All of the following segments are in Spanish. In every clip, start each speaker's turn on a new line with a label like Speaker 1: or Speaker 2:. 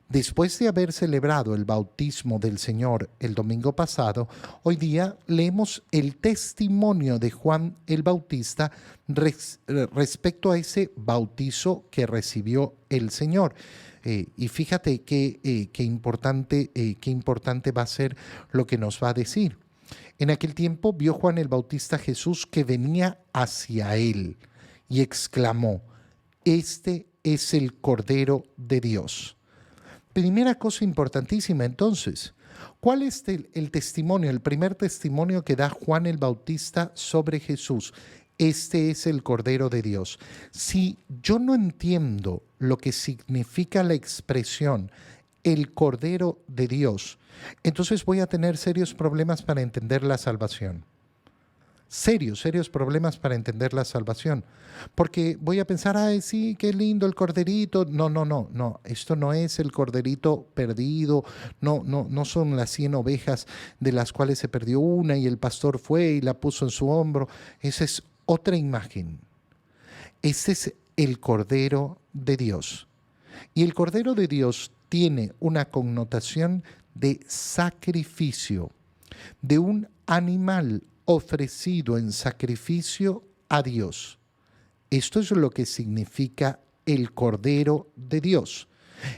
Speaker 1: Después de haber celebrado el bautismo del Señor el domingo pasado, hoy día leemos el testimonio de Juan el Bautista respecto a ese bautizo que recibió el Señor. Y fíjate qué importante va a ser lo que nos va a decir. En aquel tiempo vio Juan el Bautista a Jesús que venía hacia él y exclamó: Este es el Cordero de Dios. Primera cosa importantísima entonces, ¿cuál es el testimonio, el primer testimonio que da Juan el Bautista sobre Jesús? Este es el Cordero de Dios. Si yo no entiendo lo que significa la expresión el Cordero de Dios, entonces voy a tener serios problemas para entender la salvación. Serios problemas para entender la salvación. Porque voy a pensar, ay, sí, qué lindo el corderito. No, esto no es el corderito perdido, no son las 100 ovejas de las cuales se perdió una y el pastor fue y la puso en su hombro. Esa es otra imagen. Ese es el Cordero de Dios. Y el Cordero de Dios tiene una connotación de sacrificio, de un animal ofrecido en sacrificio a Dios. Esto es lo que significa el Cordero de Dios.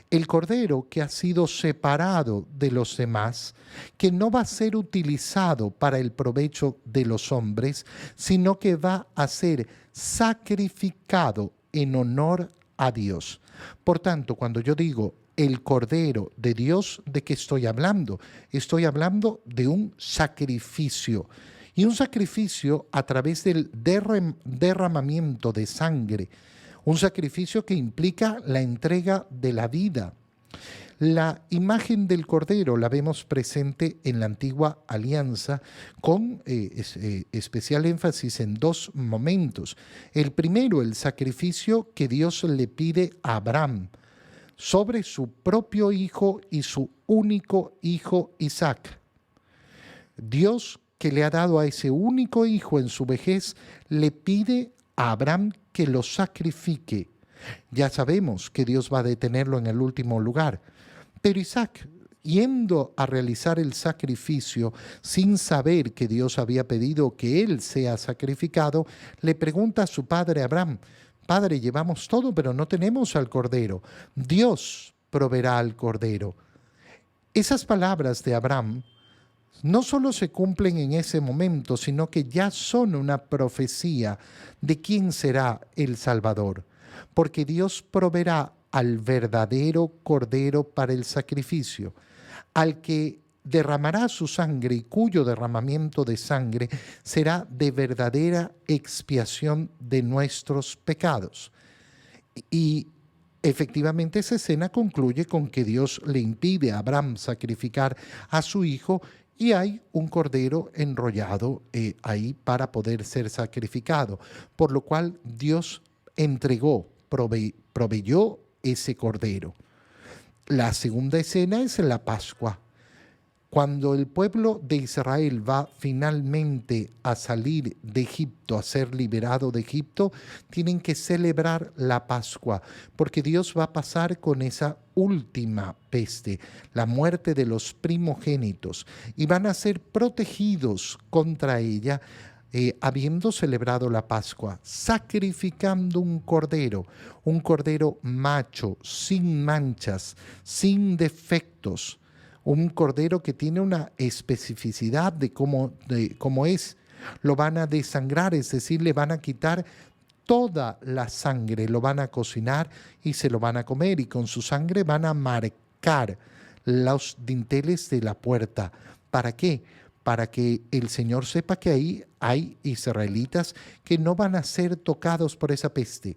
Speaker 1: El Cordero que ha sido separado de los demás, que no va a ser utilizado para el provecho de los hombres, sino que va a ser sacrificado en honor a Dios. Por tanto, cuando yo digo el Cordero de Dios, ¿de qué estoy hablando? Estoy hablando de un sacrificio. Y un sacrificio a través del derramamiento de sangre. Un sacrificio que implica la entrega de la vida. La imagen del Cordero la vemos presente en la antigua alianza con especial énfasis en dos momentos. El primero, el sacrificio que Dios le pide a Abraham sobre su propio hijo y su único hijo Isaac. Dios, que le ha dado a ese único hijo en su vejez, le pide a Abraham que lo sacrifique. Ya sabemos que Dios va a detenerlo en el último lugar. Pero Isaac, yendo a realizar el sacrificio sin saber que Dios había pedido que él sea sacrificado, le pregunta a su padre Abraham: Padre, llevamos todo, pero no tenemos al cordero. Dios proveerá al cordero. Esas palabras de Abraham no solo se cumplen en ese momento, sino que ya son una profecía de quién será el Salvador, porque Dios proveerá al verdadero Cordero para el sacrificio, al que derramará su sangre y cuyo derramamiento de sangre será de verdadera expiación de nuestros pecados. Y efectivamente esa escena concluye con que Dios le impide a Abraham sacrificar a su hijo y hay un cordero enrollado ahí para poder ser sacrificado, por lo cual Dios entregó, proveyó ese cordero. La segunda escena es la Pascua. Cuando el pueblo de Israel va finalmente a salir de Egipto, a ser liberado de Egipto, tienen que celebrar la Pascua, porque Dios va a pasar con esa última peste, la muerte de los primogénitos, y van a ser protegidos contra ella, habiendo celebrado la Pascua, sacrificando un cordero macho, sin manchas, sin defectos, un cordero que tiene una especificidad de cómo es. Lo van a desangrar, es decir, le van a quitar toda la sangre, lo van a cocinar y se lo van a comer, y con su sangre van a marcar los dinteles de la puerta. ¿Para qué? Para que el Señor sepa que ahí hay israelitas que no van a ser tocados por esa peste.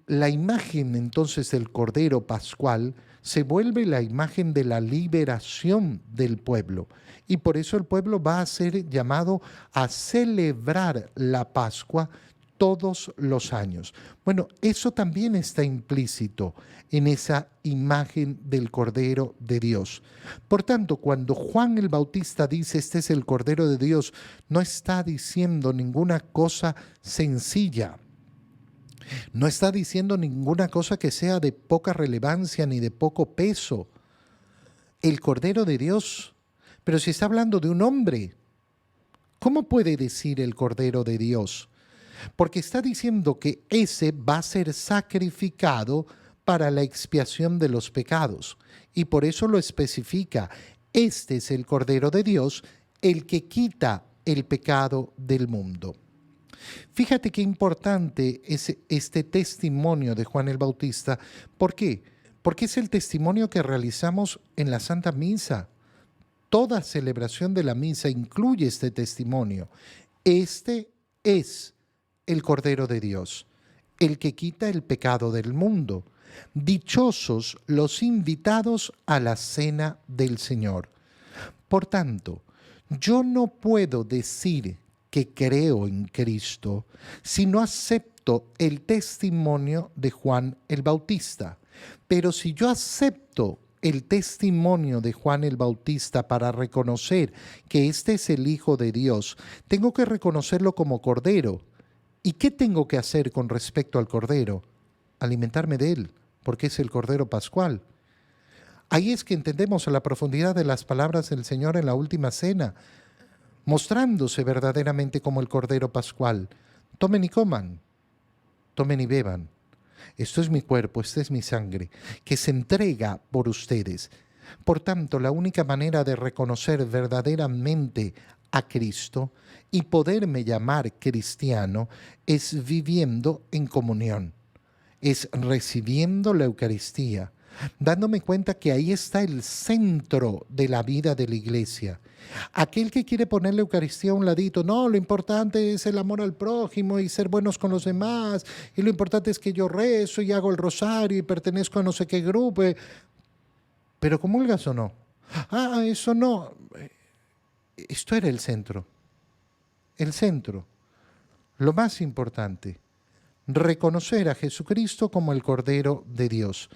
Speaker 1: La imagen entonces del Cordero Pascual se vuelve la imagen de la liberación del pueblo. Y por eso el pueblo va a ser llamado a celebrar la Pascua todos los años. Bueno, eso también está implícito en esa imagen del Cordero de Dios. Por tanto, cuando Juan el Bautista dice este es el Cordero de Dios, no está diciendo ninguna cosa sencilla. No está diciendo ninguna cosa que sea de poca relevancia ni de poco peso. El Cordero de Dios, pero si está hablando de un hombre, ¿cómo puede decir el Cordero de Dios? Porque está diciendo que ese va a ser sacrificado para la expiación de los pecados. Y por eso lo especifica. Este es el Cordero de Dios, el que quita el pecado del mundo. Fíjate qué importante es este testimonio de Juan el Bautista. ¿Por qué? Porque es el testimonio que realizamos en la Santa Misa. Toda celebración de la misa incluye este testimonio. Este es el Cordero de Dios, el que quita el pecado del mundo. Dichosos los invitados a la cena del Señor. Por tanto, yo no puedo decir que creo en Cristo si no acepto el testimonio de Juan el Bautista. Pero si yo acepto el testimonio de Juan el Bautista para reconocer que este es el Hijo de Dios, tengo que reconocerlo como Cordero. ¿Y qué tengo que hacer con respecto al Cordero? Alimentarme de él, porque es el Cordero Pascual. Ahí es que entendemos la profundidad de las palabras del Señor en la última cena, mostrándose verdaderamente como el Cordero Pascual. Tomen y coman, tomen y beban. Esto es mi cuerpo, esta es mi sangre, que se entrega por ustedes. Por tanto, la única manera de reconocer verdaderamente a Cristo y poderme llamar cristiano es viviendo en comunión, es recibiendo la Eucaristía, dándome cuenta que ahí está el centro de la vida de la iglesia. Aquel que quiere poner la Eucaristía a un ladito, no, lo importante es el amor al prójimo y ser buenos con los demás, y lo importante es que yo rezo y hago el rosario y pertenezco a no sé qué grupo, pero ¿comulgas o no? Ah, eso no. Esto era el centro, lo más importante, reconocer a Jesucristo como el Cordero de Dios.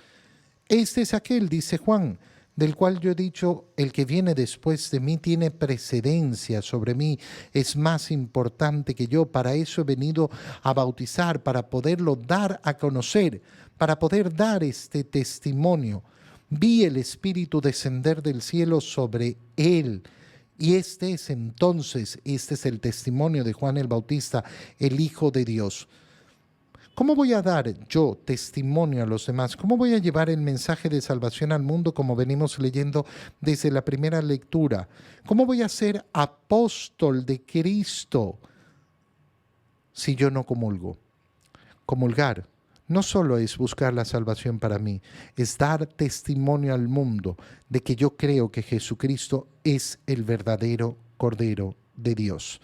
Speaker 1: Este es aquel, dice Juan, del cual yo he dicho, el que viene después de mí tiene precedencia sobre mí, es más importante que yo, para eso he venido a bautizar, para poderlo dar a conocer, para poder dar este testimonio. Vi el Espíritu descender del cielo sobre él. Y este es el testimonio de Juan el Bautista, el Hijo de Dios. ¿Cómo voy a dar yo testimonio a los demás? ¿Cómo voy a llevar el mensaje de salvación al mundo como venimos leyendo desde la primera lectura? ¿Cómo voy a ser apóstol de Cristo si yo no comulgo? Comulgar no solo es buscar la salvación para mí, es dar testimonio al mundo de que yo creo que Jesucristo es el verdadero Cordero de Dios.